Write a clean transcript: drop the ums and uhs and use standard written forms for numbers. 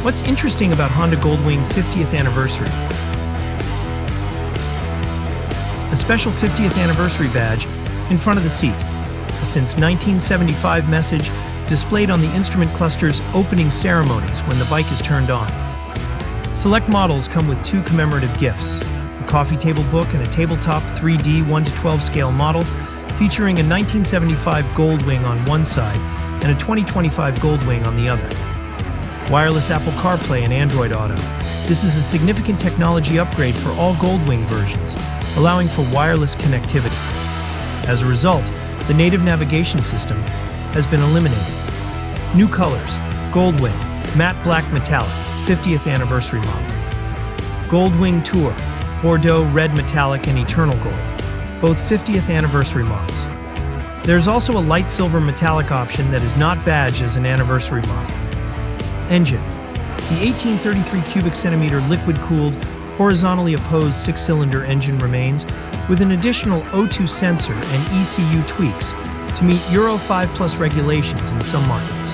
What's interesting about Honda Goldwing 50th anniversary? A special 50th anniversary badge in front of the seat. A since 1975 message displayed on the instrument cluster's opening ceremonies when the bike is turned on. Select models come with 2 commemorative gifts, a coffee table book and a tabletop 3D 1:12 scale model featuring a 1975 Goldwing on one side and a 2025 Goldwing on the other. Wireless Apple CarPlay and Android Auto. This is a significant technology upgrade for all Goldwing versions, allowing for wireless connectivity. As a result, the native navigation system has been eliminated. New colors: Goldwing, matte black metallic, 50th anniversary model. Goldwing Tour, Bordeaux red metallic and eternal gold, both 50th anniversary models. There's also a light silver metallic option that is not badged as an anniversary model. Engine: the 1833 cubic centimeter liquid-cooled, horizontally opposed 6-cylinder engine remains, with an additional O2 sensor and ECU tweaks to meet Euro 5+ regulations in some markets.